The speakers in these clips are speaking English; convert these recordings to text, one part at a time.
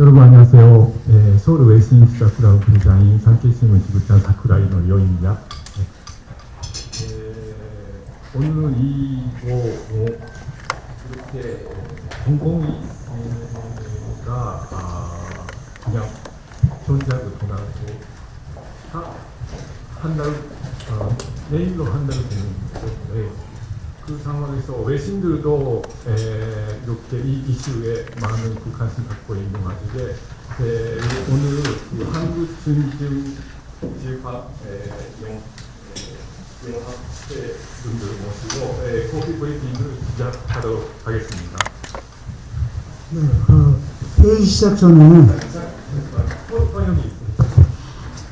여러분 안녕하세요. 서울 외신시사클럽 부장인 산케이신문 지부장 사쿠라이 노요입니다. 오늘은 이렇게 공공위가 그냥 존재하고 돌아가고 내일로 한 달이 되는 거예요. 그 상황에서 외신들도 이렇게 이 이슈에 많은 관심 갖고 있는 와중에 오늘 한국 영합회 분들을 모시고 커피 브리핑을 시작하도록 하겠습니다. 네, 회의 시작 전에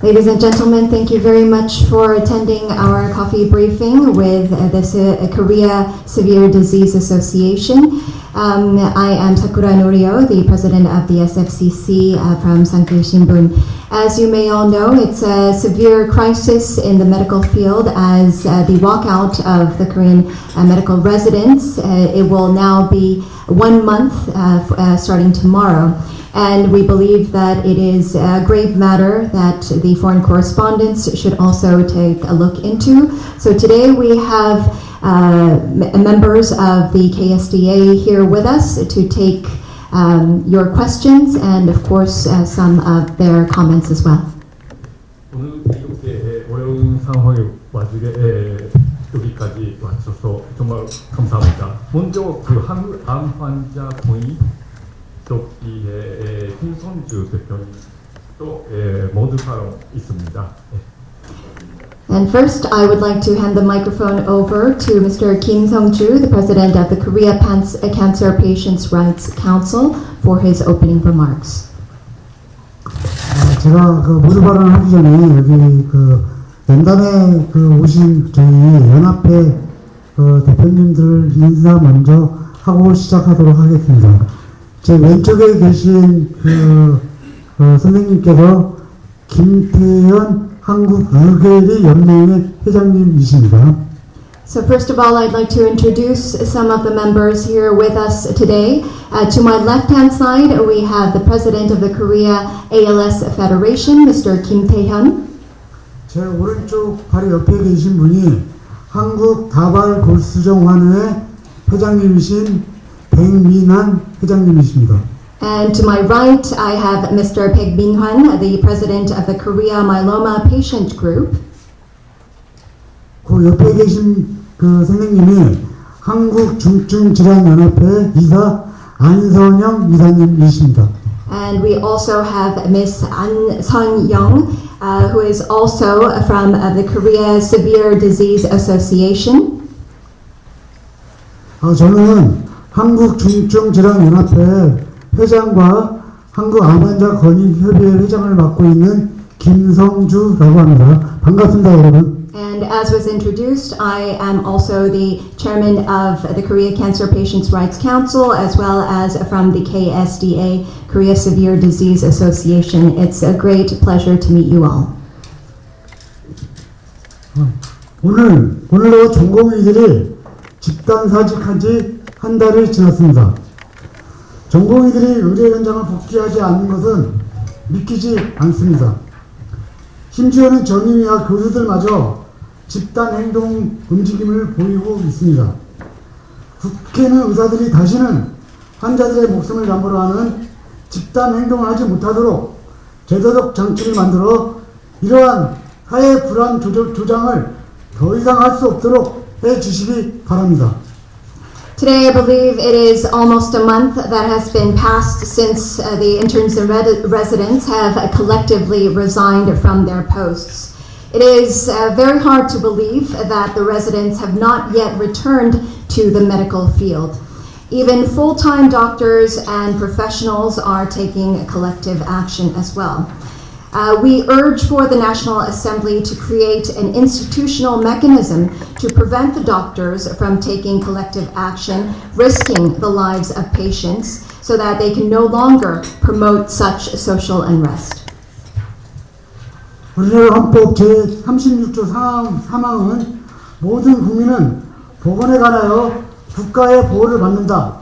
Ladies and gentlemen, thank you very much for attending our coffee briefing with the Korea Severe Disease Association. I am Sakura Norio, the president of the SFCC from Sankei Shimbun. As you may all know, it's a severe crisis in the medical field as the walkout of the Korean medical residents. It will now be 1 month starting tomorrow. And we believe that it is a grave matter that the foreign correspondents should also take a look into. So today we have members of the KSDA here with us to take your questions and of course some of their comments as well. 오늘 이렇게 어려운 상황에 와중에 여기까지 와주셔서 정말 감사합니다. 먼저 그 한국 암 환자 공의 조기의 김성주 대표님 또 모두 사람 있습니다. And first, I would like to hand the microphone over to Mr. Kim Sung-ju, the president of the Korea Cancer Patients' Rights Council, for his opening remarks. 제가 모두 발언하기 전에 여기 연단에 오신 저희 연합회 대표님들 인사 먼저 하고 시작하도록 하겠습니다. 제 왼쪽에 계신 선생님께서 김태현 한국의계리 연맹의 회장님이십니다. So first of all, I'd like to introduce some of the members here with us today. To my left-hand side, we have the president of the Korea ALS Federation, Mr. Kim Tae-hyun. 제 오른쪽 바로 옆에 계신 분이 한국 다발 골수정환회 회장님이신 백민환 회장님이십니다. And to my right, I have Mr. Baek Min-hwan, the president of the Korea Myeloma Patient Group. 그 옆에 계신 선생님이 한국중증질환연합회 이사 안선영 이사님이십니다. And we also have Ms. An Sun-young, who is also from the Korea Severe Disease Association. 저는 한국중증질환연합회 회장과 한국암환자 권익협의회 회장을 맡고 있는 김성주라고 합니다. 반갑습니다, 여러분. And as was introduced, I am also the chairman of the Korea Cancer Patients' Rights Council, as well as from the KSDA, Korea Severe Disease Association. It's a great pleasure to meet you all. 오늘로 전공의들이 집단 사직한 지 한 달이 지났습니다. 전공의들이 의료 현장을 복귀하지 않는 것은 믿기지 않습니다. 심지어는 전임의학 교수들마저 집단 행동 움직임을 보이고 있습니다. 국회는 의사들이 다시는 환자들의 목숨을 담보로 하는 집단 행동을 하지 못하도록 제도적 장치를 만들어 이러한 사회 불안 조장을 더 이상 할 수 없도록 해주시기 바랍니다. Today, I believe it is almost a month that has been passed since the interns and residents have collectively resigned from their posts. It is very hard to believe that the residents have not yet returned to the medical field. Even full-time doctors and professionals are taking collective action as well. We urge for the National Assembly to create an institutional mechanism to prevent the doctors from taking collective action, risking the lives of patients, so that they can no longer promote such social unrest. 우리나라 헌법 제36조 3항은 모든 국민은 보건에 관하여 국가의 보호를 받는다.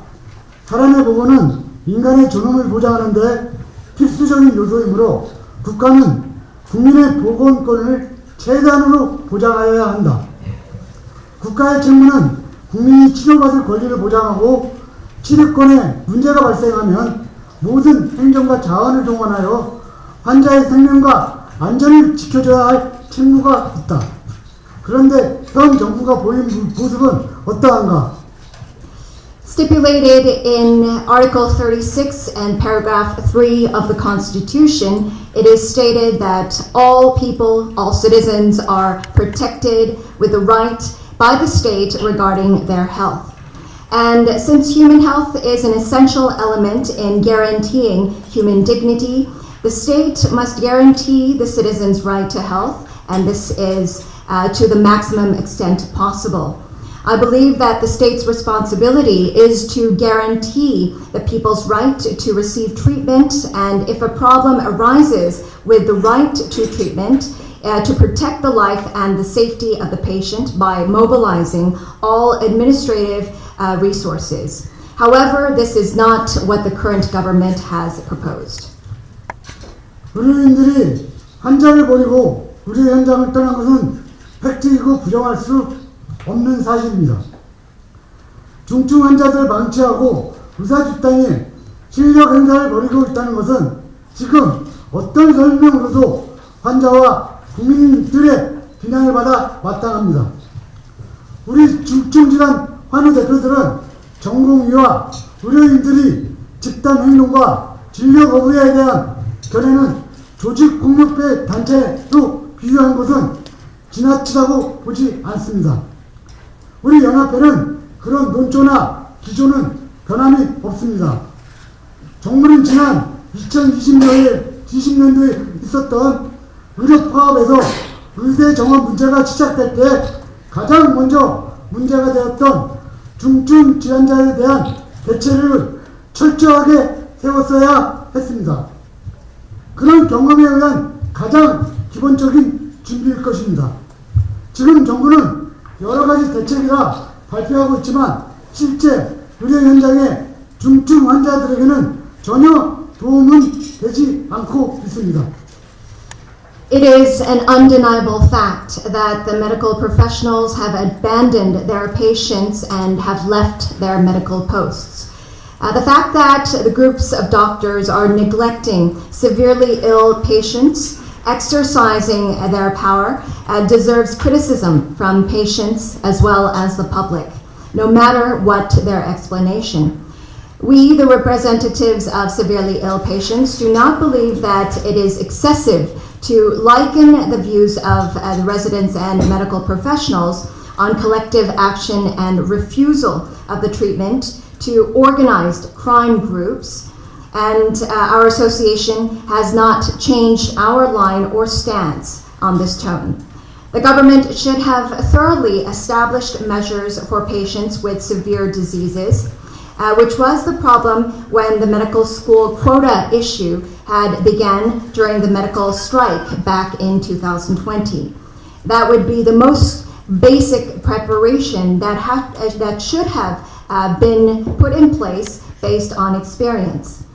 사람의 보건은 인간의 존엄을 보장하는데 필수적인 요소이므로 국가는 국민의 보건권을 최대한으로 보장하여야 한다. 국가의 책무는 국민이 치료받을 권리를 보장하고 치료권에 문제가 발생하면 모든 행정과 자원을 동원하여 환자의 생명과 안전을 지켜줘야 할 책무가 있다. 그런데 현 정부가 보인 모습은 어떠한가? Stipulated in Article 36 and paragraph 3 of the Constitution, it is stated that all people, all citizens are protected with the right by the state regarding their health. And since human health is an essential element in guaranteeing human dignity, the state must guarantee the citizens' right to health, and this is to the maximum extent possible. I believe that the state's responsibility is to guarantee the people's right to receive treatment, and if a problem arises with the right to treatment, to protect the life and the safety of the patient by mobilizing all administrative resources. However, this is not what the current government has proposed. 의료인들이 환자를 버리고 의료 현장을 떠난 것은 팩트이고 부정할 수 없는 사실입니다. 중증 환자들 방치하고 의사 집단이 실력 행사를 벌이고 있다는 것은 지금 어떤 설명으로도 환자와 국민들의 비난을 받아 마땅합니다. 우리 중증질환 환우 대표들은 전공의와 의료인들이 집단 행동과 진료 거부에 대한 견해는 조직 폭력배 단체로 비유한 것은 지나치다고 보지 않습니다. 우리 연합회는 그런 논조나 기조는 변함이 없습니다. 정부는 지난 2020년도에 있었던 의료 파업에서 의대 정원 문제가 시작될 때 가장 먼저 문제가 되었던 중증 질환자에 대한 대책을 철저하게 세웠어야 했습니다. 그런 경험에 의한 가장 기본적인 준비일 것입니다. 지금 정부는 여러 가지 대책이라 발표하고 있지만 실제 의료 현장의 중증 환자들에게는 전혀 도움은 되지 않고 있습니다. It is an undeniable fact that the medical professionals have abandoned their patients and have left their medical posts. The fact that the groups of doctors are neglecting severely ill patients, exercising their power, deserves criticism from patients as well as the public, no matter what their explanation. We, the representatives of severely ill patients, do not believe that it is excessive to liken the views of the residents and medical professionals on collective action and refusal of the treatment to organized crime groups, and our association has not changed our line or stance on this tone. The government should have thoroughly established measures for patients with severe diseases, which was the problem when the medical school quota issue had began during the medical strike back in 2020. That would be the most basic preparation that should have been put in place based on experience.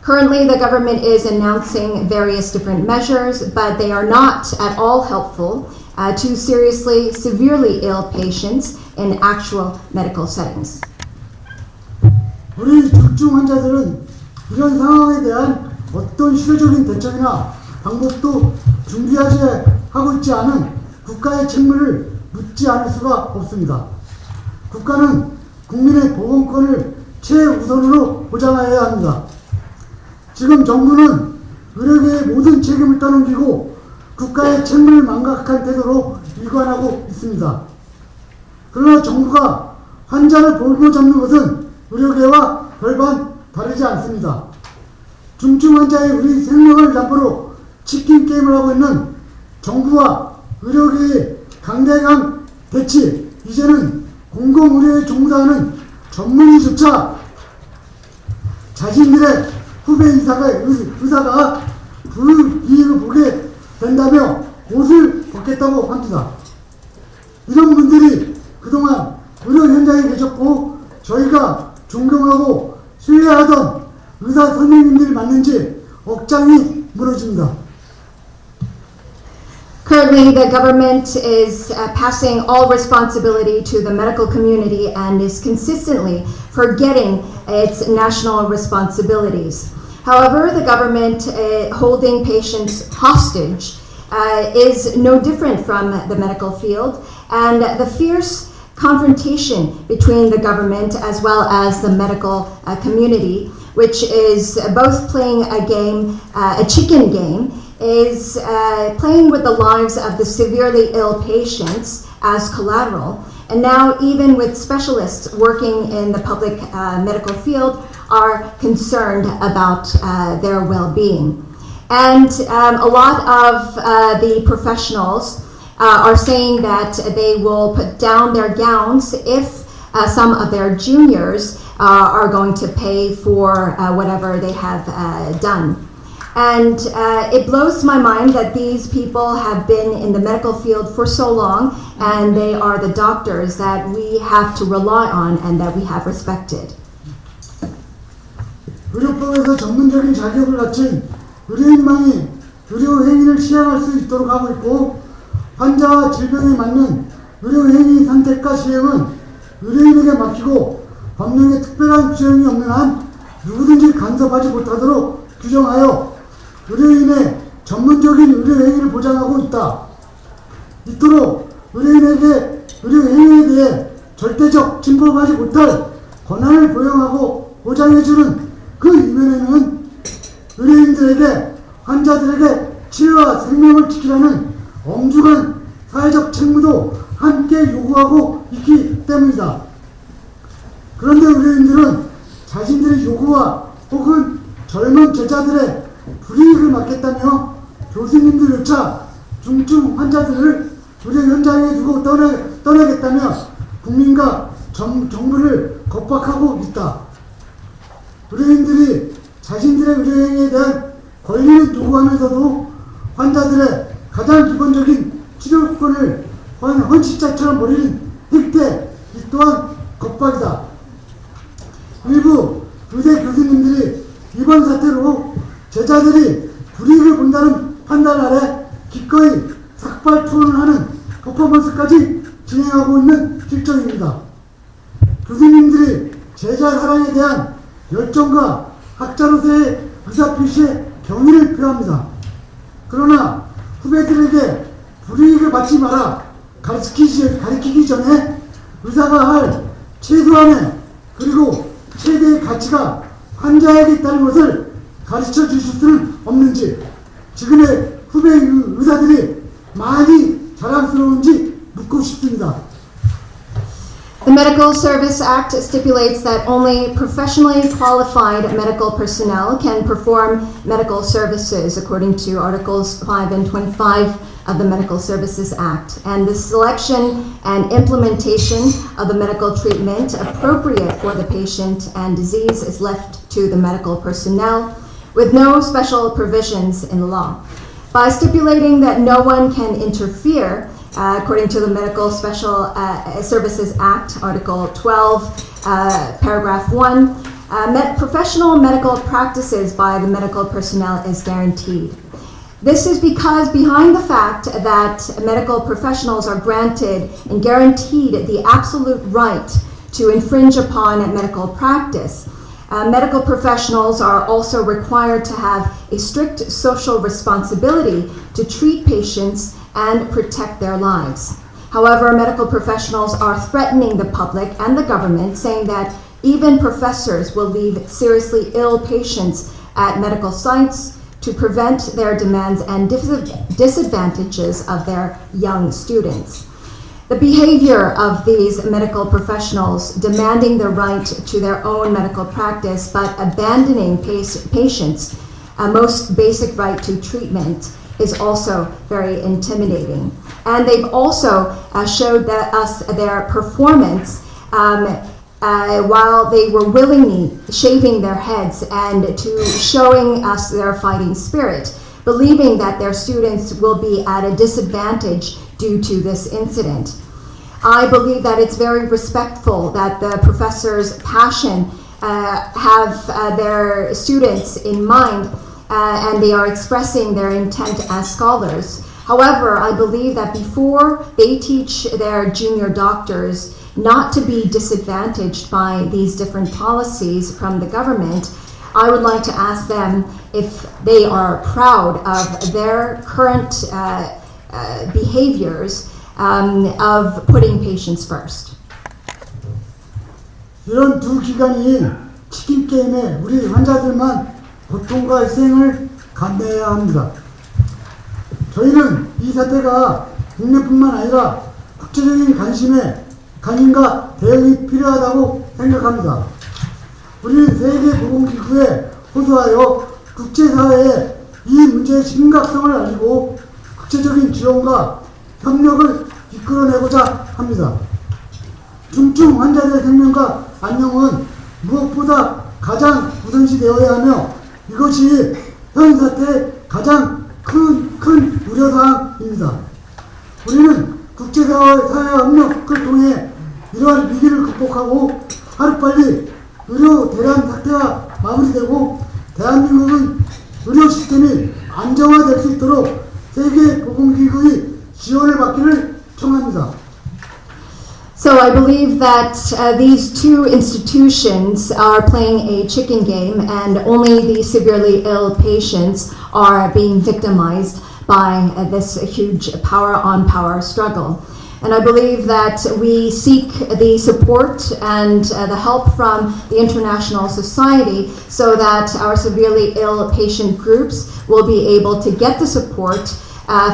Currently, the government is announcing various different measures, but they are not at all helpful to severely ill patients in actual medical settings. 우리 중증 환자들은 이런 상황에 대한 어떤 실효적인 대책이나 방법도 준비하지 하고 있지 않은 국가의 책무를 묻지 않을 수가 없습니다. 국가는 국민의 보건권을 최우선으로 보장해야 합니다. 지금 정부는 의료계의 모든 책임을 떠넘기고 국가의 책무를 망각한 태도로 일관하고 있습니다. 그러나 정부가 환자를 볼고 잡는 것은 의료계와 별반 다르지 않습니다. 중증 환자의 우리 생명을 담보로 치킨 게임을 하고 있는 정부와 의료계의 강대강 대치, 이제는 공공의료에 종사하는 전문의조차 자신들의 후배 의사가 불이익을 보게 된다며 옷을 벗겠다고 합니다. 이런 분들이 그동안 의료 현장에 계셨고 저희가 존경하고 신뢰하던 의사 선생님들이 맞는지 억장이 무너집니다. Currently, the government is passing all responsibility to the medical community and is consistently forgetting its national responsibilities. However, the government holding patients hostage is no different from the medical field, and the fierce confrontation between the government as well as the medical community, which is both playing a game, a chicken game, is playing with the lives of the severely ill patients as collateral. And now even with specialists working in the public medical field are concerned about their well-being. And a lot of the professionals are saying that they will put down their gowns if some of their juniors are going to pay for whatever they have done. And it blows my mind that these people have been in the medical field for so long, and they are the doctors that we have to rely on and that we have respected. 의료법에서 전문적인 자격을 갖춘 의료인만이 의료행위를 시행할 수 있도록 하고 있고, 환자와 질병에 맞는 의료행위 선택과 시행은 의료인에게 맡기고 법령에 특별한 규정이 없는 한 누구든지 간섭하지 못하도록 규정하여 의료인의 전문적인 의료행위를 보장하고 있다. 이토록 의료인에게 의료행위에 대해 절대적 침범하지 못할 권한을 보장하고 보장해주는 그 이면에는 의료인들에게 환자들에게 치료와 생명을 지키라는 엄중한 사회적 책무도 함께 요구하고 있기 때문이다. 그런데 의료인들은 자신들의 요구와 혹은 젊은 제자들의 불이익을 막겠다며 교수님들조차 중증 환자들을 의료 현장에 두고 떠나겠다며 국민과 정부를 겁박하고 있다. 의료인들이 자신들의 의료행위에 대한 권리를 요구하면서도 환자들의 가장 기본적인 치료권을 헌신자처럼 버리는 행태, 이 또한 겁박이다. 일부 의대 교수님들이 이번 사태로 제자들이 불이익을 본다는 판단 아래 기꺼이 삭발 투혼을 하는 퍼포먼스까지 진행하고 있는 실정입니다. 교수님들이 제자 사랑에 대한 열정과 학자로서의 의사표시에 경의를 표합니다. 그러나 후배들에게 불이익을 받지 마라 가르치기 전에 의사가 할 최소한의 그리고 최대의 가치가 환자에게 있다는 것을 가르쳐 주실 수는 없는지, 지금의 후배 의사들이 많이 자랑스러운지 묻고 싶습니다. The Medical Service Act stipulates that only professionally qualified medical personnel can perform medical services according to Articles 5 and 25 of the Medical Services Act. And the selection and implementation of the medical treatment appropriate for the patient and disease is left to the medical personnel with no special provisions in law. By stipulating that no one can interfere, according to the Medical Special Services Act, Article 12, Paragraph 1, professional medical practices by the medical personnel is guaranteed. This is because behind the fact that medical professionals are granted and guaranteed the absolute right to infringe upon medical practice, medical professionals are also required to have a strict social responsibility to treat patients and protect their lives. However, medical professionals are threatening the public and the government, saying that even professors will leave seriously ill patients at medical sites to prevent their demands and disadvantages of their young students. The behavior of these medical professionals demanding the right to their own medical practice but abandoning patients' most basic right to treatment is also very intimidating. And they've also showed us their performance while they were willingly shaving their heads and to showing us their fighting spirit, believing that their students will be at a disadvantage due to this incident. I believe that it's very respectful that the professors' passion have their students in mind and they are expressing their intent as scholars. However, I believe that before they teach their junior doctors not to be disadvantaged by these different policies from the government, I would like to ask them if they are proud of their current behaviors of putting patients first. 이런 두 기관이 치킨 게임에 우리 환자들만 고통과 희생을 감내해야 합니다. 저희는 이 사태가 국내뿐만 아니라 국제적인 관심과 대응이 필요하다고 생각합니다. 우리는 세계보건기구에 호소하여 국제사회에 이 문제의 심각성을 알리고 국제적인 지원과 협력을 이끌어내고자 합니다. 중증 환자들의 생명과 안녕은 무엇보다 가장 우선시되어야 하며 이것이 현 사태의 가장 큰 우려사항입니다. 우리는 국제사회와 협력을 통해 이러한 위기를 극복하고 하루빨리 의료 대란 사태가 마무리되고 대한민국은 의료 시스템이 안정화될 수 있도록 세계보건기구의 지원을 받기를 청합니다. So I believe that these two institutions are playing a chicken game and only the severely ill patients are being victimized by this huge power-on-power struggle. And I believe that we seek the support and the help from the international society so that our severely ill patient groups will be able to get the support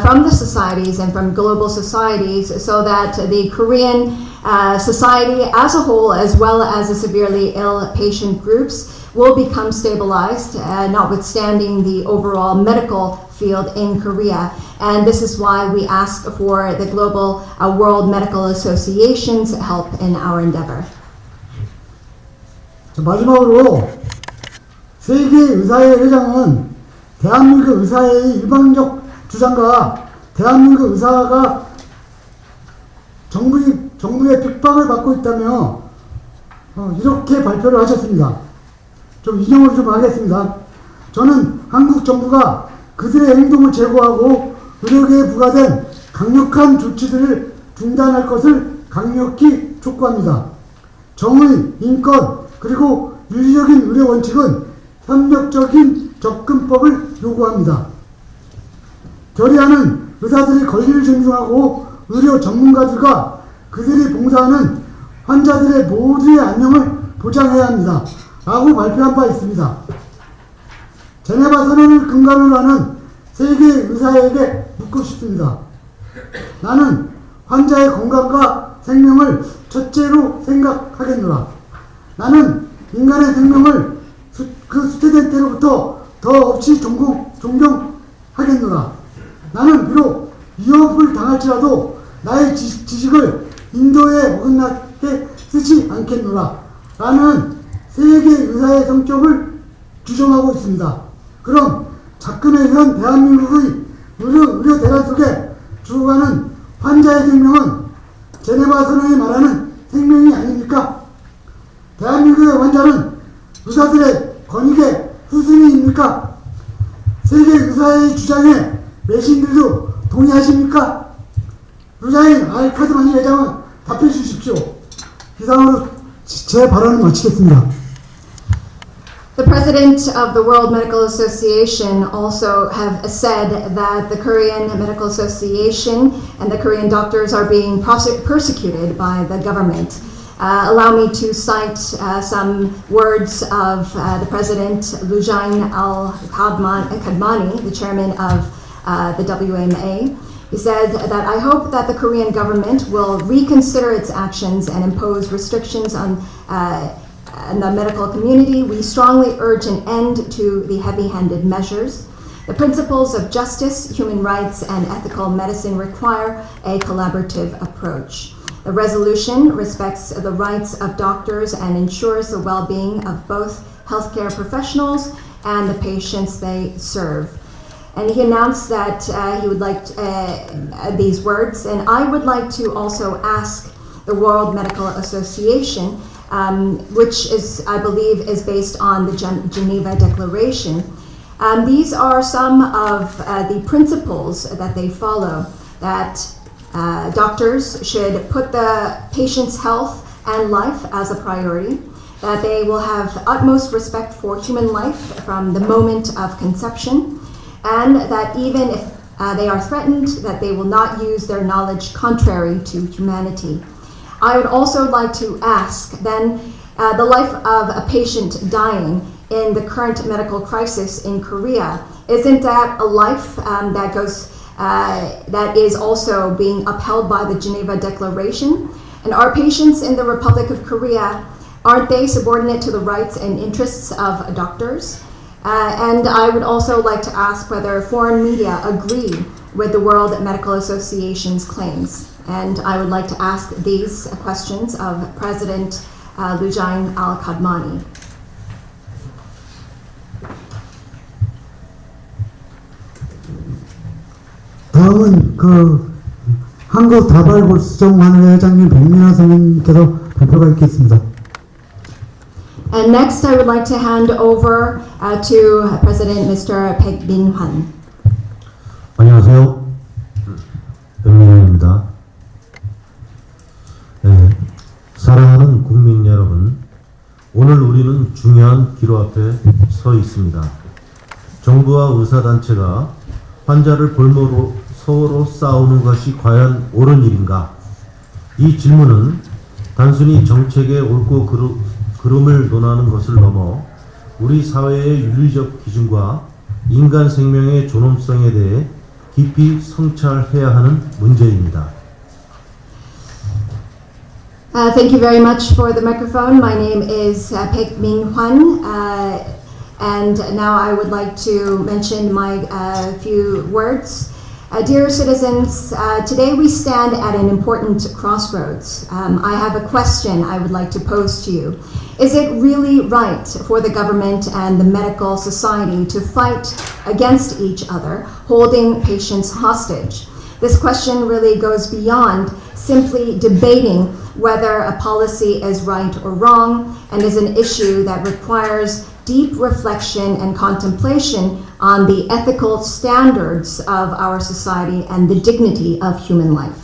from the societies and from global societies so that the Korean society as a whole, as well as the severely ill patient groups, will become stabilized, notwithstanding the overall medical field in Korea. And this is why we ask for the global World Medical Association's help in our endeavor. 마지막으로 세계의사회 회장은 대한민국 의사의 일방적 주장과 대한민국 의사가 정부의 핍박을 받고 있다며 이렇게 발표를 하셨습니다. 좀 인용을 좀 하겠습니다. 저는 한국 정부가 그들의 행동을 제고하고 의료계에 부과된 강력한 조치들을 중단할 것을 강력히 촉구합니다. 정의, 인권, 그리고 윤리적인 의료 원칙은 협력적인 접근법을 요구합니다. 결의하는 의사들의 권리를 존중하고 의료 전문가들과 그들이 봉사하는 환자들의 모두의 안녕을 보장해야 합니다. 라고 발표한 바 있습니다. 제네바 선언을 근간으로 하는 세계 의사에게 묻고 싶습니다. 나는 환자의 건강과 생명을 첫째로 생각하겠노라. 나는 인간의 생명을 그 수태된 때로부터 더 없이 존경하겠노라. 나는 비록 위협을 당할지라도 나의 지식을 인도에 어긋나게 쓰지 않겠노라. 라는 세계 의사의 성격을 주장하고 있습니다. 그럼 작금의 현 대한민국의 의료 대란 속에 죽어가는 환자의 생명은 제네바 선언이 말하는 생명이 아닙니까? 대한민국의 환자는 의사들의 권익의 후순위입니까? 세계 의사의 주장에 외신들도 동의하십니까? 루자인 알카드마니 회장은 답해 주십시오. 이상으로 제 발언을 마치겠습니다. The president of the World Medical Association also have said that the Korean Medical Association and the Korean doctors are being persecuted by the government. Allow me to cite some words of the president, Lujain Al-Kadmani, the chairman of the WMA. He said that I hope that the Korean government will reconsider its actions and impose restrictions on the medical community. We strongly urge an end to the heavy-handed measures. The principles of justice, human rights, and ethical medicine require a collaborative approach. The resolution respects the rights of doctors and ensures the well-being of both healthcare professionals and the patients they serve. And he announced that he would like these words, and I would like to also ask the World Medical Association, which is, I believe, is based on the Geneva Declaration, These are some of the principles that they follow, that doctors should put the patient's health and life as a priority, that they will have utmost respect for human life from the moment of conception, and that even if they are threatened, that they will not use their knowledge contrary to humanity. I would also like to ask then, the life of a patient dying in the current medical crisis in Korea, isn't that a life that is also being upheld by the Geneva Declaration? And are patients in the Republic of Korea, aren't they subordinate to the rights and interests of doctors? And I would also like to ask whether foreign media agree with the World Medical Association's claims. And I would like to ask these questions of President Lujain Al-Kadmani. 다음은 한국다발골수정관회장님 백민하 선생님께서 발표가 있겠습니다. And next, I would like to hand over to President Mr. Baek Min-hwan. 안녕하세요. 백민환입니다. 사랑하는 국민 여러분, 오늘 우리는 중요한 기로 앞에 서 있습니다. 정부와 의사단체가 환자를 볼모로 서로 싸우는 것이 과연 옳은 일인가? 이 질문은 단순히 정책의 옳고 그름을 논하는 것을 넘어 우리 사회의 윤리적 기준과 인간 생명의 존엄성에 대해 깊이 성찰해야 하는 문제입니다. Thank you very much for the microphone. My name is Baek Min-hwan, and now I would like to mention my few words. Dear citizens, today we stand at an important crossroads. I have a question I would like to pose to you. Is it really right for the government and the medical society to fight against each other, holding patients hostage? This question really goes beyond simply debating whether a policy is right or wrong, and is an issue that requires deep reflection and contemplation on the ethical standards of our society and the dignity of human life.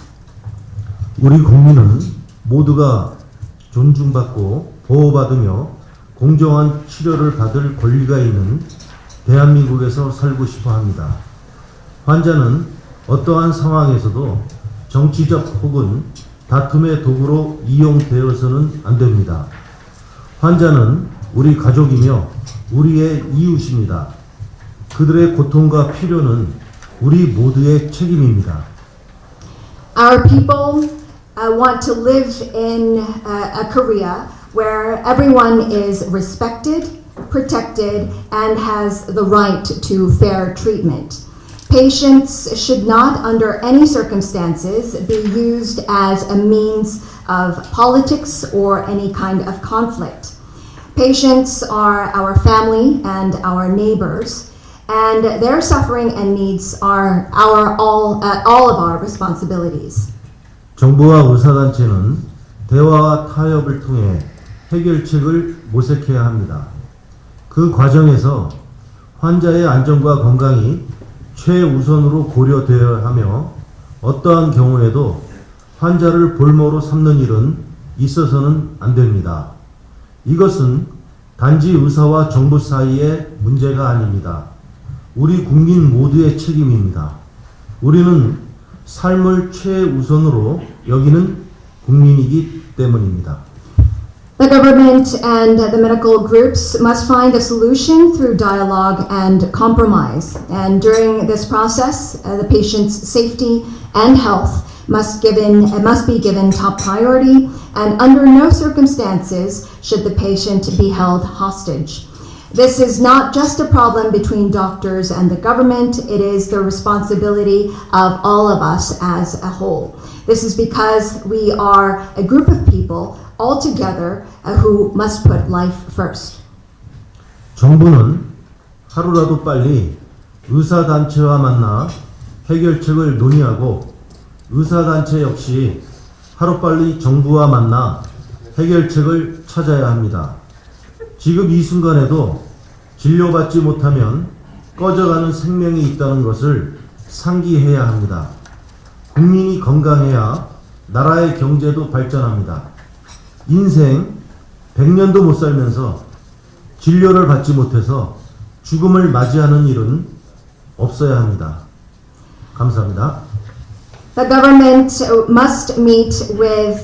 우리 국민은 모두가 존중받고 보호받으며 공정한 치료를 받을 권리가 있는 대한민국에서 살고 싶어 합니다. 환자는 어떠한 상황에서도 정치적 혹은 다툼의 도구로 이용되어서는 안 됩니다. 환자는 우리 가족이며 우리의 이웃입니다. 그들의 고통과 필요는 우리 모두의 책임입니다. Our people want to live in a Korea where everyone is respected, protected, and has the right to fair treatment. Patients should not, under any circumstances, be used as a means of politics or any kind of conflict. Patients are our family and our neighbors, and their suffering and needs are all of our responsibilities. 정부와 의사단체는 대화와 타협을 통해 해결책을 모색해야 합니다. 그 과정에서 환자의 안전과 건강이 최우선으로 고려되어야 하며 어떠한 경우에도 환자를 볼모로 삼는 일은 있어서는 안 됩니다. 이것은 단지 의사와 정부 사이의 문제가 아닙니다. 우리 국민 모두의 책임입니다. 우리는 삶을 최우선으로 여기는 국민이기 때문입니다. The government and the medical groups must find a solution through dialogue and compromise. And during this process, the patient's safety and health must be given top priority, and under no circumstances should the patient be held hostage. This is not just a problem between doctors and the government, it is the responsibility of all of us as a whole. This is because we are a group of people all together who must put life first. 정부는 하루라도 빨리 의사단체와 만나 해결책을 논의하고 의사단체 역시 하루빨리 정부와 만나 해결책을 찾아야 합니다. 지금 이 순간에도 진료받지 못하면 꺼져가는 생명이 있다는 것을 상기해야 합니다. 국민이 건강해야 나라의 경제도 발전합니다. 인생 100년도 못 살면서 진료를 받지 못해서 죽음을 맞이하는 일은 없어야 합니다. 감사합니다. The government must meet with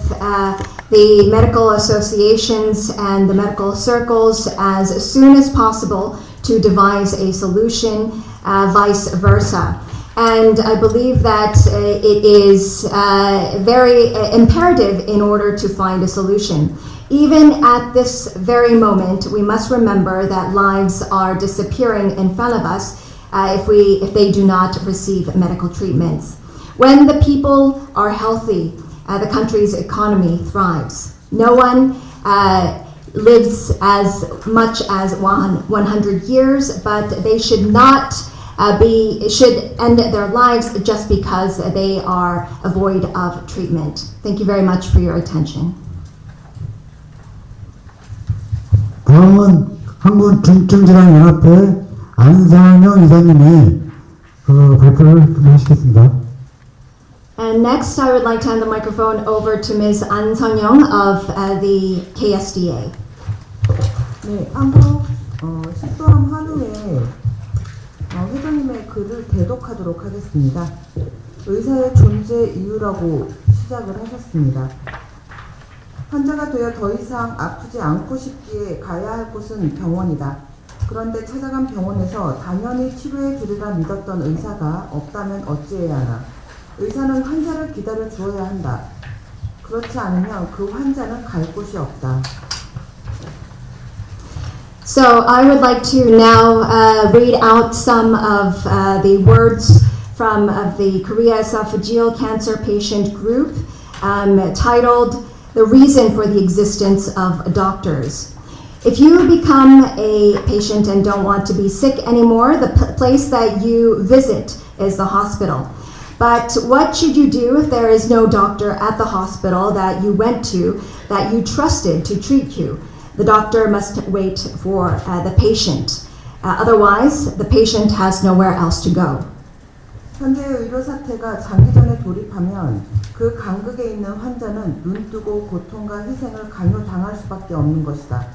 the medical associations and the medical circles as soon as possible to devise a solution, vice versa. And I believe that it is very imperative in order to find a solution. Even at this very moment, we must remember that lives are disappearing in front of us if they do not receive medical treatments. When the people are healthy, the country's economy thrives. No one lives as much as 100 years, but they should not should end their lives just because they are void of treatment. Thank you very much for your attention. 다음은 한국중증질환연합회 안상영 이사님이 발표를 하시겠습니다. And next, I would like to hand the microphone over to Ms. An Sung-young of the KSDA. 네, 한국 식도암 한우회 회장님의 글을 대독하도록 하겠습니다. 의사의 존재 이유라고 시작을 하셨습니다. 환자가 되어 더 이상 아프지 않고 싶기에 가야 할 곳은 병원이다. 그런데 찾아간 병원에서 당연히 치료해 주리라 믿었던 의사가 없다면 어찌해야 하나. 의사는 환자를 기다려 주어야 한다. 그렇지 않으면 그 환자는 갈 곳이 없다. So I would like to now read out some of the words from the Korea Esophageal Cancer Patient Group titled The Reason for the Existence of Doctors. If you become a patient and don't want to be sick anymore, the place that you visit is the hospital. But what should you do if there is no doctor at the hospital that you went to, that you trusted to treat you? The doctor must wait for the patient. Otherwise, the patient has nowhere else to go. 현재의 의료 사태가 장기전에 돌입하면 그 간극에 있는 환자는 눈뜨고 고통과 희생을 강요당할 수밖에 없는 것이다.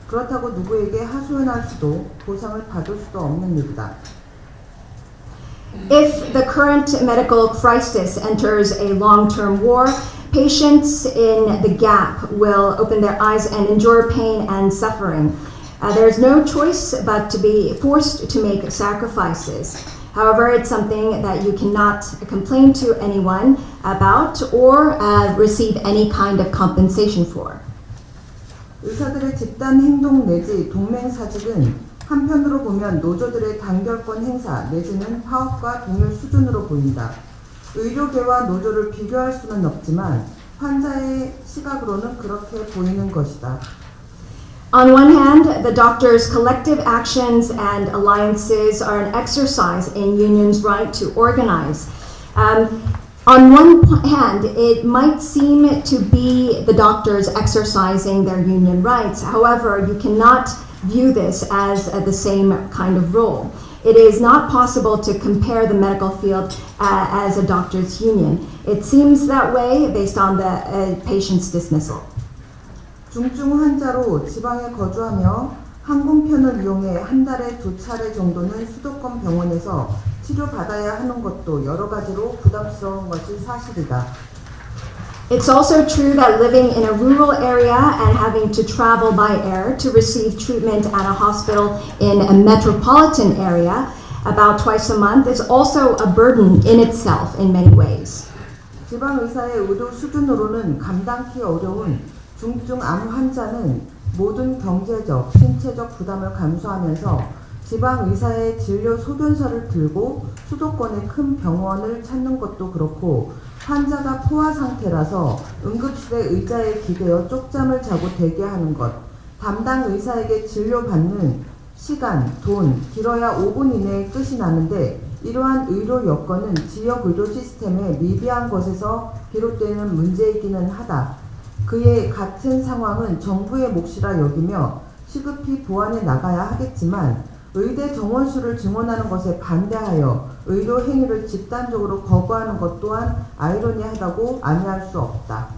그렇다고 누구에게 하소연할 수도 보상을 받을 수도 없는 일이다. If the current medical crisis enters a long-term war, patients in the gap will open their eyes and endure pain and suffering. There is no choice but to be forced to make sacrifices. However, it's something that you cannot complain to anyone about or receive any kind of compensation for. 의사들의 집단 행동 내지 동맹사직은 한편으로 보면 노조들의 단결권 행사 내지는 파업과 동일 수준으로 보인다. 의료계와 노조를 비교할 수는 없지만 환자의 시각으로는 그렇게 보이는 것이다. On one hand, the doctors' collective actions and alliances are an exercise in unions' right to organize. On one hand, it might seem to be the doctors exercising their union rights. However, you cannot view this as the same kind of role. It is not possible to compare the medical field as a doctor's union. It seems that way based on the patient's dismissal. 중증 환자로 지방에 거주하며 항공편을 이용해 한 달에 2차례 정도는 수도권 병원에서 치료받아야 하는 것도 여러 가지로 부담스러운 것이 사실이다. It's also true that living in a rural area and having to travel by air to receive treatment at a hospital in a metropolitan area about twice a month is also a burden in itself in many ways. 지방 의사의 의료 수준으로는 감당하기 어려운 중증 암 환자는 모든 경제적, 신체적 부담을 감수하면서 지방 의사의 진료 소견서를 들고 수도권의 큰 병원을 찾는 것도 그렇고 환자가 포화 상태라서 응급실에 의자에 기대어 쪽잠을 자고 대기하는 것, 담당 의사에게 진료받는 시간, 돈, 길어야 5분 이내에 끝이 나는데 이러한 의료 여건은 지역 의료 시스템의 미비한 것에서 비롯되는 문제이기는 하다. 그의 같은 상황은 정부의 몫이라 여기며 시급히 보완해 나가야 하겠지만 의대 정원수를 증원하는 것에 반대하여 의료 행위를 집단적으로 거부하는 것 또한 아이러니하다고 아니할 수 없다.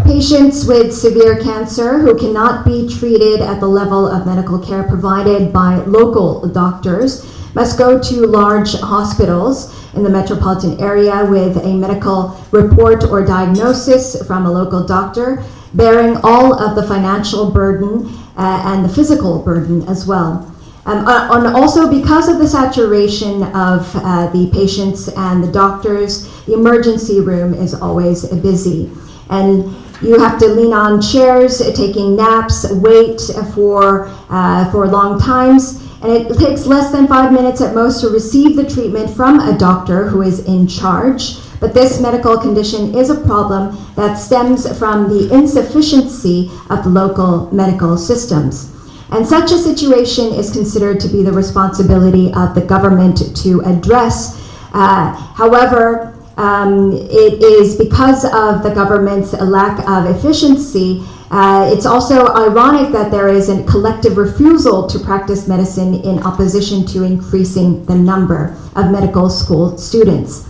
Patients with severe cancer who cannot be treated at the level of medical care provided by local doctors must go to large hospitals in the metropolitan area with a medical report or diagnosis from a local doctor, bearing all of the financial burden and the physical burden as well. And also because of the saturation of the patients and the doctors, the emergency room is always busy. And you have to lean on chairs, taking naps, wait for long times, and it takes less than 5 minutes at most to receive the treatment from a doctor who is in charge. But this medical condition is a problem that stems from the insufficiency of the local medical systems. And such a situation is considered to be the responsibility of the government to address. However, it is because of the government's lack of efficiency. It's also ironic that there is a collective refusal to practice medicine in opposition to increasing the number of medical school students.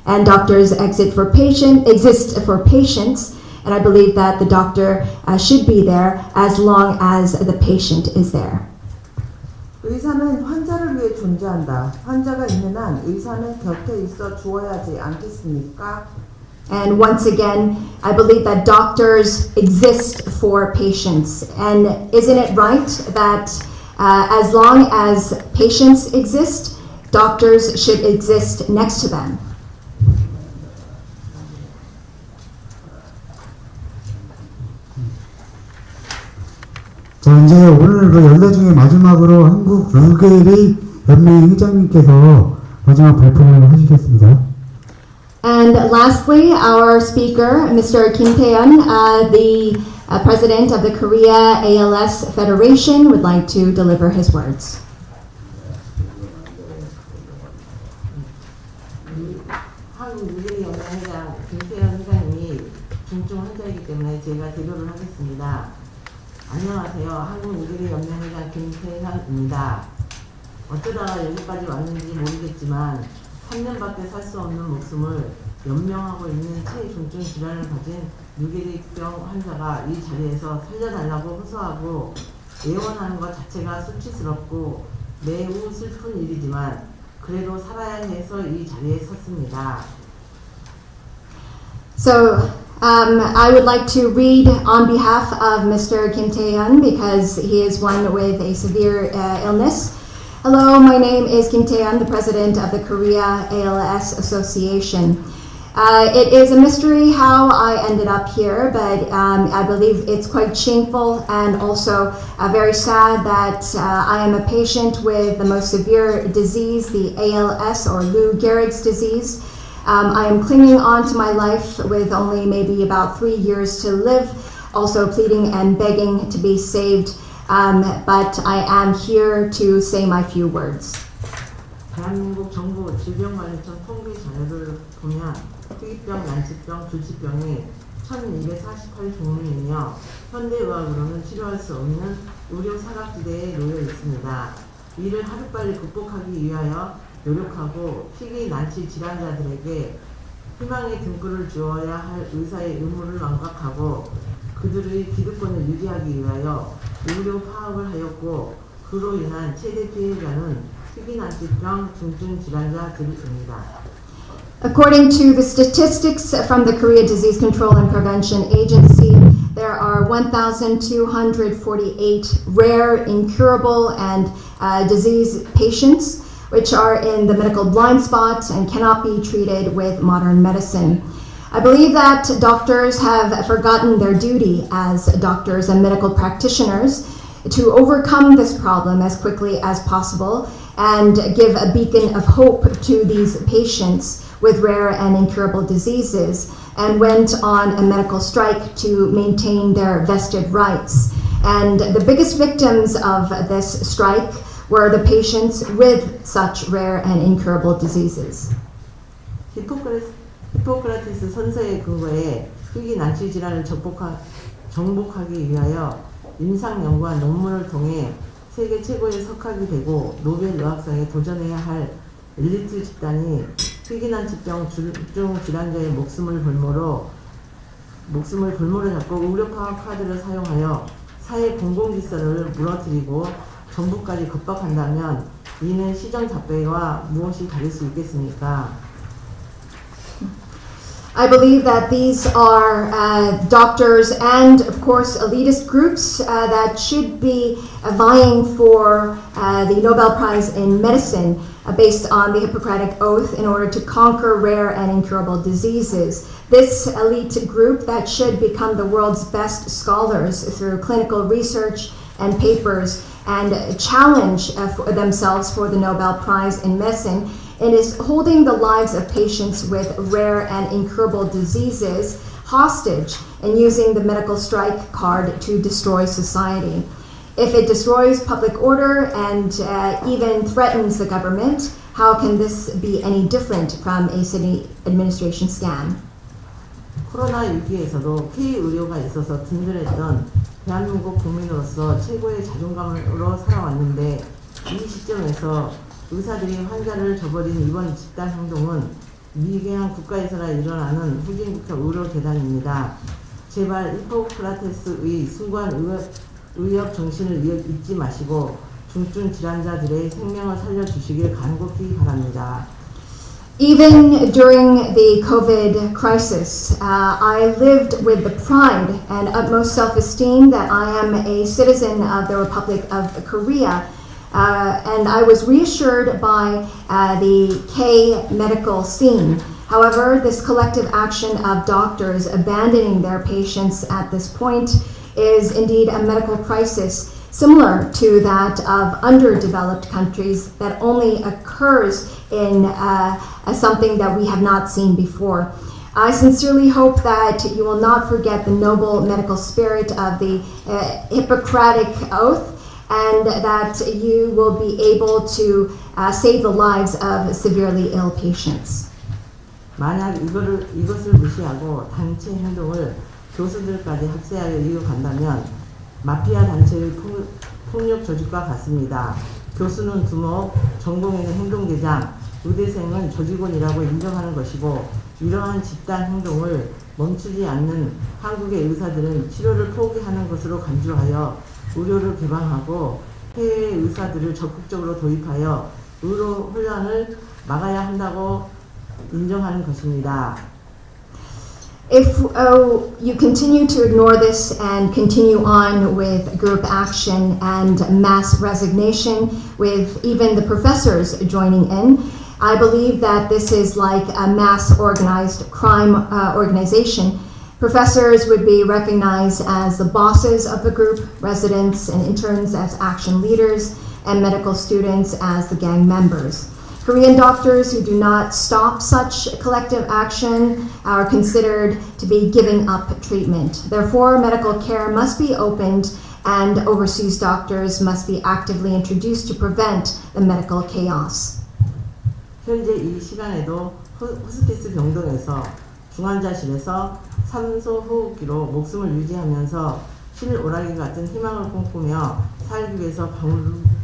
And doctors exist for patients, and I believe that the doctor should be there as long as the patient is there. 의사는 환자를 위해 존재한다. 환자가 있는 한 의사는 곁에 있어 주어야 하지 않겠습니까? And once again, I believe that doctors exist for patients. And isn't it right that as long as patients exist, doctors should exist next to them? 자, 이제 오늘 그 연대 중에 마지막으로 한국 루게리 연맹 회장님께서 마지막 발표를 하시겠습니다. And lastly, our speaker, Mr. Kim Tae-yeon, the president of the Korea ALS Federation, would like to deliver his words. 한국의대연맹회장 김태현 회장님이 중증 환자이기 때문에 제가 대표를 하겠습니다. 안녕하세요. 한국의대연맹회장 김태현입니다. 어쩌다가 여기까지 왔는지 모르겠지만 3년밖에 살 수 없는 목숨을 연명하고 있는 최중증 질환을 가진 류게리병 환자가 이 자리에서 살려달라고 호소하고 애원하는 것 자체가 수치스럽고 매우 슬픈 일이지만 그래도 살아야 해서 이 자리에 섰습니다. So, I would like to read on behalf of Mr. Kim Tae-yeon because he is one with a severe illness. Hello, my name is Kim Tae-yeon, the president of the Korea ALS Association. It is a mystery how I ended up here, but I believe it's quite shameful and also very sad that I am a patient with the most severe disease, the ALS or Lou Gehrig's disease. I am clinging on to my life with only maybe about 3 years to live, also pleading and begging to be saved. But I am here to say my few words. 대한민국 정부 질병관리청 통계 자료를 보면 희귀병, 난치병, 불치병이 1248종류이며 현대의학으로는 치료할 수 없는 의료 사각지대에 놓여 있습니다. 이를 하루빨리 극복하기 위하여 노력하고 희귀 난치 질환자들에게 희망의 등불을 주어야 할 의사의 의무를 망각하고 그들의 기득권을 유지하기 위하여 의료 파업을 하였고 그로 인한 최대 피해자는 희귀 난치병 중증 질환자들입니다. According to the statistics from the Korea Disease Control and Prevention Agency, there are 1,248 rare, incurable, and disease patients which are in the medical blind spot and cannot be treated with modern medicine. I believe that doctors have forgotten their duty as doctors and medical practitioners to overcome this problem as quickly as possible and give a beacon of hope to these patients with rare and incurable diseases, and went on a medical strike to maintain their vested rights. And the biggest victims of this strike were the patients with such rare and incurable diseases. 히포크라테스 선서에 근거해 희귀 난치 질환을 정복하기 위하여 임상 연구와 논문을 통해 세계 최고의 석학이 되고 노벨 의학상에 도전해야 할 엘리트 집단이 희귀난疾병 중증 질환자의 목숨을 볼모로 잡고 의료파 카드를 사용하여 사회 공공질서를 무너뜨리고 정부까지 겁박한다면 이는 시정잡배와 무엇이 다를 수 있겠습니까? I believe that these are doctors and, of course, elitist groups that should be vying for the Nobel Prize in Medicine based on the Hippocratic Oath in order to conquer rare and incurable diseases. This elite group that should become the world's best scholars through clinical research and papers and challenge themselves for the Nobel Prize in Medicine and is holding the lives of patients with rare and incurable diseases hostage and using the medical strike card to destroy society. If it destroys public order and even threatens the government, how can this be any different from a city administration scam? 코로나 위기에서도 K의료가 있어서 든든했던 대한민국 국민으로서 최고의 자존감으로 살아왔는데 이 시점에서 의사들이 환자를 저버린 이번 집단 행동은 미개한 국가에서나 일어나는 후진국가 의료 계단입니다. 제발 히포크라테스의 숭고한 의협 정신을 잊지 마시고 중증 질환자들의 생명을 살려주시길 간곡히 바랍니다. Even during the COVID crisis, I lived with the pride and utmost self-esteem that I am a citizen of the Republic of Korea. And I was reassured by the K medical scene. However, this collective action of doctors abandoning their patients at this point is indeed a medical crisis similar to that of underdeveloped countries that only occurs in something that we have not seen before. I sincerely hope that you will not forget the noble medical spirit of the Hippocratic Oath and that you will be able to save the lives of severely ill patients. 만약 이것을 무시하고 단체 행동을 교수들까지 학생하여 이어간다면 마피아 단체의 폭력 조직과 같습니다. 교수는 두목, 전공의는 행동대장, 의대생은 조직원이라고 인정하는 것이고 이러한 집단 행동을 멈추지 않는 한국의 의사들은 치료를 포기하는 것으로 간주하여 의료를 개방하고 해외 의사들을 적극적으로 도입하여 의료 혼란을 막아야 한다고 인정하는 것입니다. If you continue to ignore this and continue on with group action and mass resignation with even the professors joining in, I believe that this is like a mass organized crime organization. Professors would be recognized as the bosses of the group, residents and interns as action leaders, and medical students as the gang members. Korean doctors who do not stop such collective action are considered to be giving up treatment. Therefore, medical care must be opened and overseas doctors must be actively introduced to prevent the medical chaos. 현재 이 시간에도 호스피스 병동에서 중환자실에서 산소호흡기로 목숨을 유지하면서 실오라기 같은 희망을 꿈꾸며 살기 위해서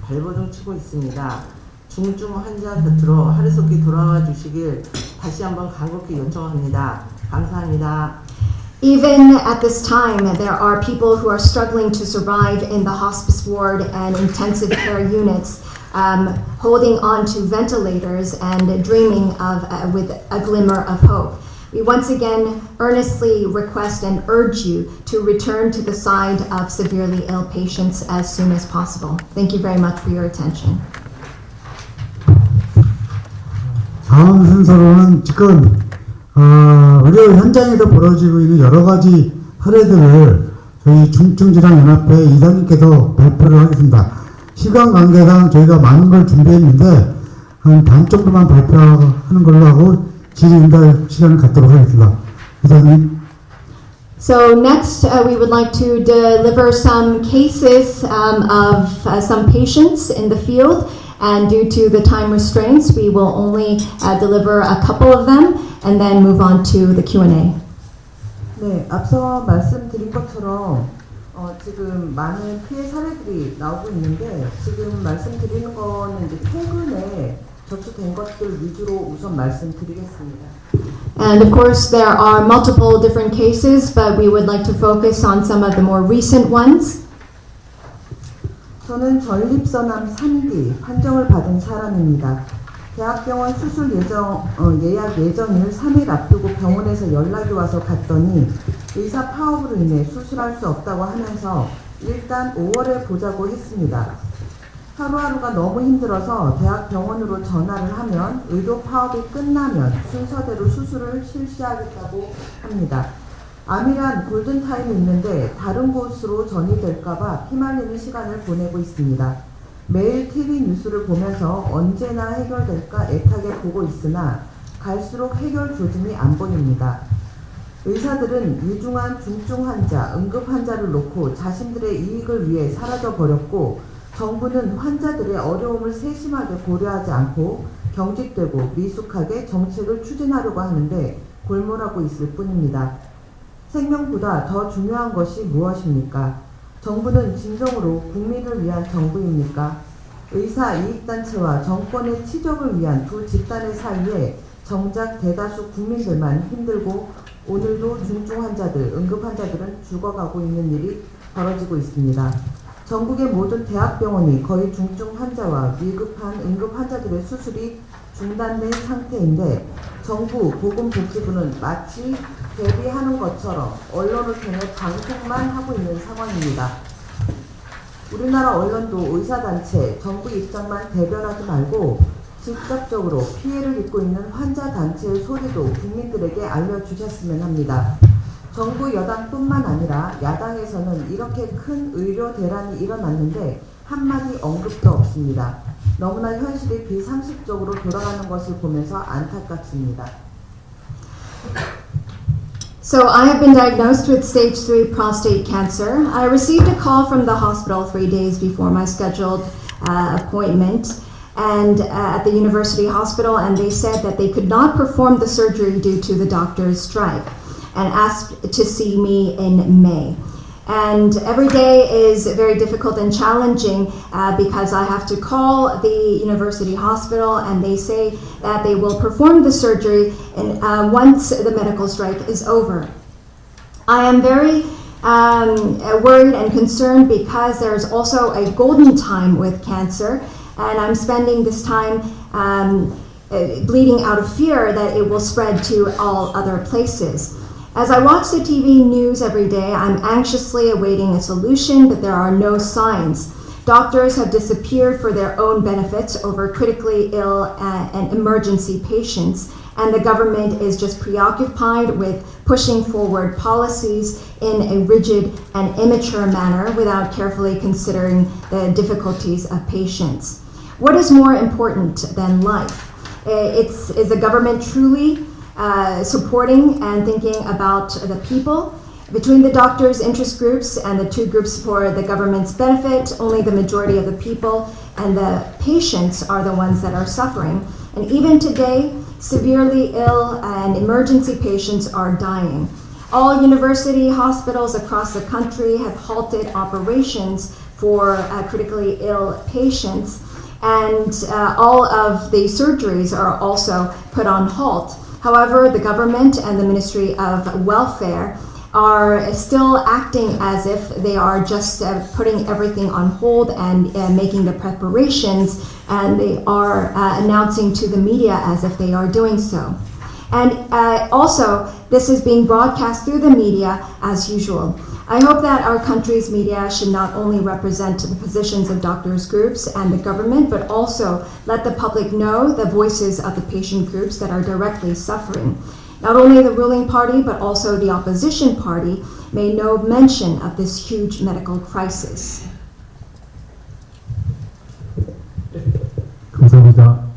발버둥 치고 있습니다. 중증 환자 곁으로 하루속히 돌아와 주시길 다시 한번 간곡히 요청합니다. 감사합니다. Even at this time, there are people who are struggling to survive in the hospice ward and intensive care units, holding on to ventilators and dreaming of with a glimmer of hope. We once again earnestly request and urge you to return to the side of severely ill patients as soon as possible. Thank you very much for your attention. 다음 순서로는 지금 의료 현장에서 벌어지고 있는 여러 가지 사례들을 저희 중증질환연합회 이사님께서 발표를 하겠습니다. 시간 관계상 저희가 많은 걸 준비했는데 한 반 정도만 발표하는 걸로 하고 질의응답 시간을 갖도록 하겠습니다. 이사님. So next, we would like to deliver some cases of some patients in the field. And due to the time restraints, we will only deliver a couple of them and then move on to the Q&A. 네, 앞서 말씀드린 것처럼 지금 많은 피해 사례들이 나오고 있는데 지금 말씀드리는 거는 이제 최근에 접수된 것들 위주로 우선 말씀드리겠습니다. And of course, there are multiple different cases, but we would like to focus on some of the more recent ones. 저는 전립선암 3기 판정을 받은 사람입니다. 대학병원 수술 예약 예정일 3일 앞두고 병원에서 연락이 와서 갔더니 의사 파업으로 인해 수술할 수 없다고 하면서 일단 5월에 보자고 했습니다. 하루하루가 너무 힘들어서 대학병원으로 전화를 하면 의료 파업이 끝나면 순서대로 수술을 실시하겠다고 합니다. 암이란 골든타임이 있는데 다른 곳으로 전이될까봐 피말리는 시간을 보내고 있습니다. 매일 TV 뉴스를 보면서 언제나 해결될까 애타게 보고 있으나 갈수록 해결 조짐이 안 보입니다. 의사들은 위중한 중증 환자, 응급 환자를 놓고 자신들의 이익을 위해 사라져버렸고 정부는 환자들의 어려움을 세심하게 고려하지 않고 경직되고 미숙하게 정책을 추진하려고 하는데 골몰하고 있을 뿐입니다. 생명보다 더 중요한 것이 무엇입니까? 정부는 진정으로 국민을 위한 정부입니까? 의사 이익단체와 정권의 치적을 위한 두 집단의 사이에 정작 대다수 국민들만 힘들고 오늘도 중증 환자들, 응급 환자들은 죽어가고 있는 일이 벌어지고 있습니다. 전국의 모든 대학병원이 거의 중증 환자와 위급한 응급 환자들의 수술이 중단된 상태인데 정부 보건복지부는 마치 대비하는 것처럼 언론을 통해 방송만 하고 있는 상황입니다. 우리나라 언론도 의사단체, 정부 입장만 대변하지 말고 직접적으로 피해를 입고 있는 환자단체의 소리도 국민들에게 알려주셨으면 합니다. 정부 여당뿐만 아니라 야당에서는 이렇게 큰 의료 대란이 일어났는데 한마디 언급도 없습니다. 너무나 현실이 비상식적으로 돌아가는 것을 보면서 안타깝습니다. So I have been diagnosed with stage 3 prostate cancer. I received a call from the hospital 3 days before my scheduled appointment and at the university hospital, and they said that they could not perform the surgery due to the doctor's strike and asked to see me in May. And every day is very difficult and challenging because I have to call the university hospital and they say that they will perform the surgery and once the medical strike is over. I am very worried and concerned because there's also a golden time with cancer, and I'm spending this time bleeding out of fear that it will spread to all other places. As I watch the TV news every day, I'm anxiously awaiting a solution, but there are no signs. Doctors have disappeared for their own benefits over critically ill and emergency patients, and the government is just preoccupied with pushing forward policies in a rigid and immature manner without carefully considering the difficulties of patients. What is more important than life? Is the government truly supporting and thinking about the people? Between the doctors' interest groups and the two groups for the government's benefit, only the majority of the people and the patients are the ones that are suffering. And even today, severely ill and emergency patients are dying. All university hospitals across the country have halted operations for critically ill patients, and all of the surgeries are also put on halt. However, the government and the Ministry of Welfare are still acting as if they are just putting everything on hold and making the preparations, and they are announcing to the media as if they are doing so. And also, this is being broadcast through the media as usual. I hope that our country's media should not only represent the positions of doctors' groups and the government, but also let the public know the voices of the patient groups that are directly suffering. Not only the ruling party, but also the opposition party made no mention of this huge medical crisis. 감사합니다.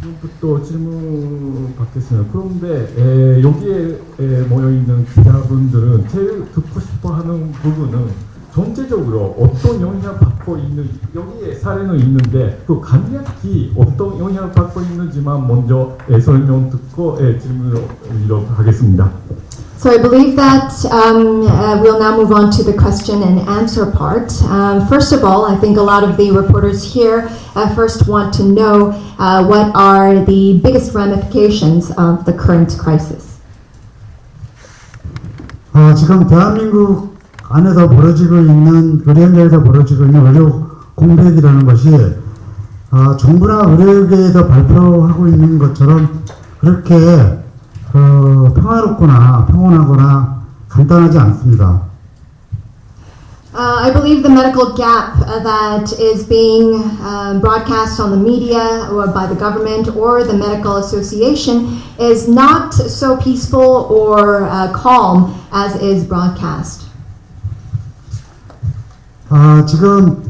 지금부터 질문 받겠습니다. 그런데 여기에 모여있는 기자분들은 제일 듣고 싶어하는 부분은 전체적으로 어떤 영향을 받고 있는지, 여기에 사례는 있는데 그 간략히 어떤 영향을 받고 있는지만 먼저 설명 듣고 질문을 이렇게 하겠습니다. So I believe that we'll now move on to the question and answer part. First of all, I think a lot of the reporters here first want to know what are the biggest ramifications of the current crisis. 지금 대한민국 안에서 벌어지고 있는 의료현장에서 벌어지고 있는 의료 공백이라는 것이 정부나 의료계에서 발표하고 있는 것처럼 그렇게 평온하거나 간단하지 않습니다. I believe the medical gap that is being broadcast on the media or by the government or the medical association is not so peaceful or calm as is broadcast. 지금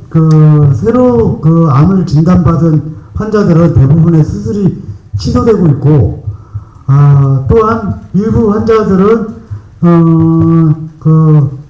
새로 암을 진단받은 환자들은 대부분의 수술이 취소되고 있고, 또한 일부 환자들은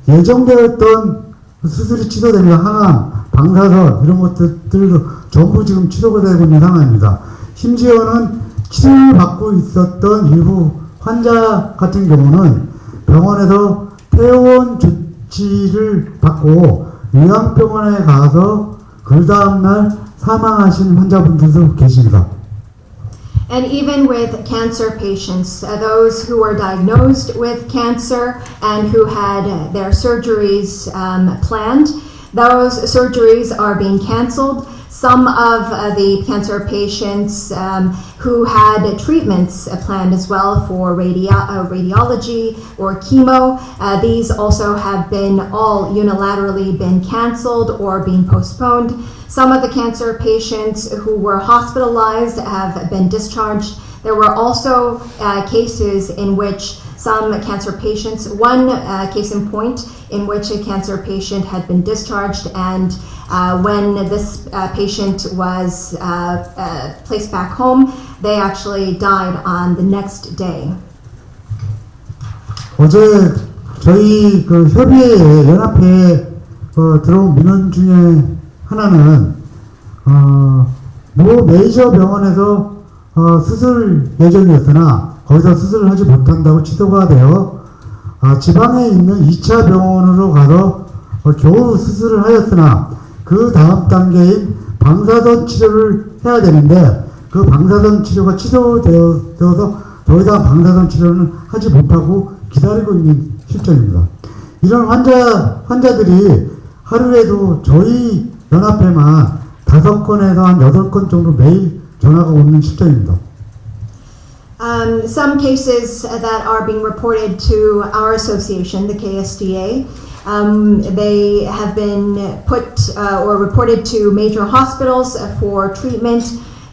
예정되었던 수술이 취소되면 항암, 방사선 이런 것들도 전부 지금 취소가 되고 있는 상황입니다. 심지어는 치료를 받고 있었던 일부 환자 같은 경우는 병원에서 퇴원 조치를 받고 요양병원에 가서 그 다음날 사망하신 환자분들도 계십니다. And even with cancer patients, those who were diagnosed with cancer and who had their surgeries planned, those surgeries are being canceled. Some of the cancer patients who had treatments planned as well for radiology or chemo, these also have been all unilaterally been canceled or being postponed. Some of the cancer patients who were hospitalized have been discharged. There were also cases in which some cancer patients, one case in point in which a cancer patient had been discharged, and when this patient was placed back home, they actually died on the next day. 어제 저희 협의회 연합회에 들어온 민원 중에 하나는 모 메이저 병원에서 수술 예정이었으나 거기서 수술을 하지 못한다고 취소가 되어 지방에 있는 2차 병원으로 가서 겨우 수술을 하였으나 그 다음 단계인 방사선 치료를 해야 되는데 그 방사선 치료가 취소되어서 더 이상 방사선 치료는 하지 못하고 기다리고 있는 실정입니다. 이런 환자들이 하루에도 저희 연합회만 5건에서 한 8건 정도 매일 전화가 오는 실정입니다. Some cases that are being reported to our association, the KSDA, they have been put or reported to major hospitals for treatment.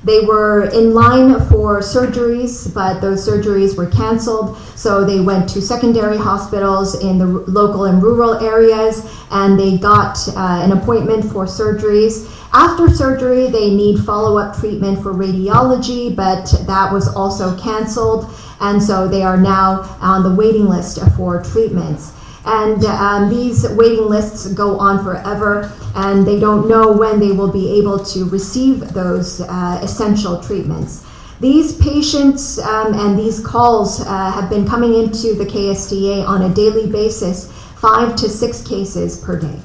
They were in line for surgeries, but those surgeries were canceled. So they went to secondary hospitals in the local and rural areas, and they got an appointment for surgeries. After surgery, they need follow-up treatment for radiology, but that was also canceled. And so they are now on the waiting list for treatments. And these waiting lists go on forever, and they don't know when they will be able to receive those essential treatments. These patients and these calls have been coming into the KSDA on a daily basis, 5 to 6 cases per day.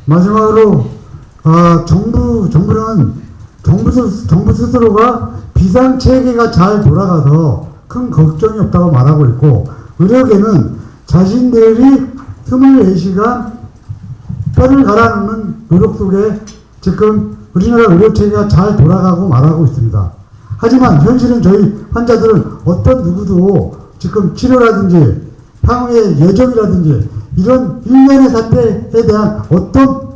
마지막으로 정부 스스로가 비상 체계가 잘 돌아가서 큰 걱정이 없다고 말하고 있고, 의료계는 자신들이 24시간 뼈를 갈아넣는 노력 속에 지금 우리나라 의료체계가 잘 돌아가고 말하고 있습니다. 하지만 현실은 저희 환자들은 어떤 누구도 지금 치료라든지 향후의 예정이라든지 이런 일련의 사태에 대한 어떤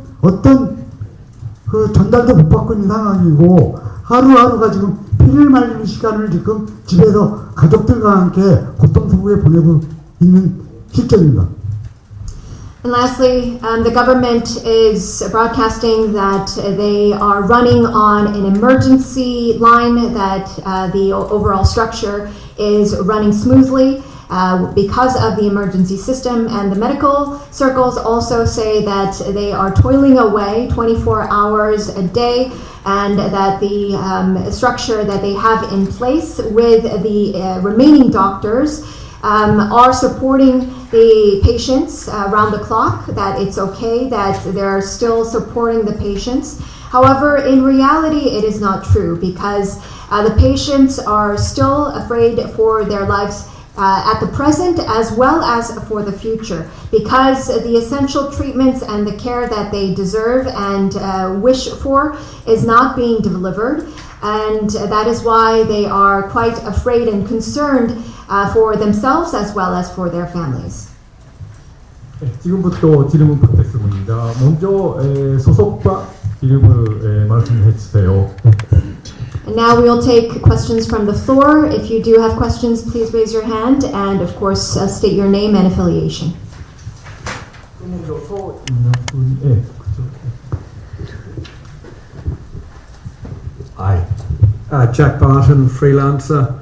전달도 못 받고 있는 상황이고, 하루하루가 지금 피를 말리는 시간을 지금 집에서 가족들과 함께 고통 속에 보내고 있는 실정입니다. And lastly, the government is broadcasting that they are running on an emergency line, that the overall structure is running smoothly because of the emergency system, and the medical circles also say that they are toiling away 24 hours a day, and that the structure that they have in place with the remaining doctors are supporting the patients around the clock, that it's okay, that they're still supporting the patients. However, in reality, it is not true because the patients are still afraid for their lives at the present as well as for the future, because the essential treatments and the care that they deserve and wish for is not being delivered, and that is why they are quite afraid and concerned for themselves as well as for their families. 지금부터 질문 받겠습니다. 먼저 소속과 이름을 말씀해 주세요. And now we'll take questions from the floor. If you do have questions, please raise your hand and, of course, state your name and affiliation. Hi, Jack Barton, freelancer.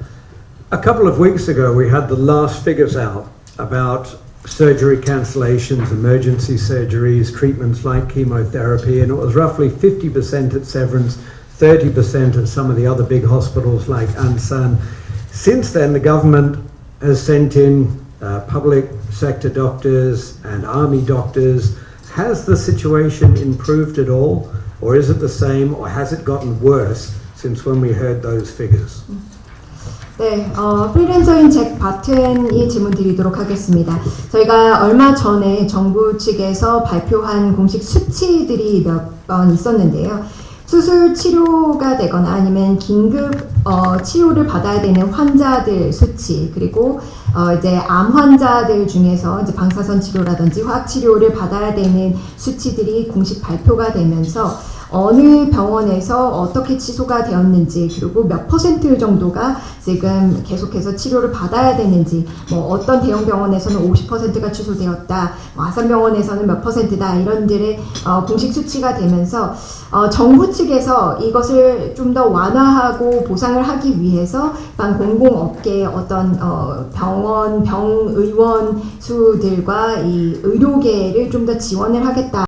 A couple of weeks ago, we had the last figures out about surgery cancellations, emergency surgeries, treatments like chemotherapy, and it was roughly 50% at Severance, 30% at some of the other big hospitals like Ansan. Since then, the government has sent in public sector doctors and army doctors. Has the situation improved at all, or is it the same, or has it gotten worse since when we heard those figures? 네, 프리랜서인 잭 바튼이 질문 드리도록 하겠습니다. 저희가 얼마 전에 정부 측에서 발표한 공식 수치들이 몇 번 있었는데요. 수술 치료가 되거나 아니면 긴급 치료를 받아야 되는 환자들 수치, 그리고 이제 암 환자들 중에서 이제 방사선 치료라든지 화학 치료를 받아야 되는 수치들이 공식 발표가 되면서 어느 병원에서 어떻게 취소가 되었는지, 그리고 몇 % 정도가 지금 계속해서 치료를 받아야 되는지, 뭐 어떤 대형 병원에서는 50%가 취소되었다, 아산병원에서는 몇 %다, 이런들의 공식 수치가 되면서 정부 측에서 이것을 좀 더 완화하고 보상을 하기 위해서 공공업계의 어떤 병원, 병의원 수들과 이 의료계를 좀 더 지원을 하겠다.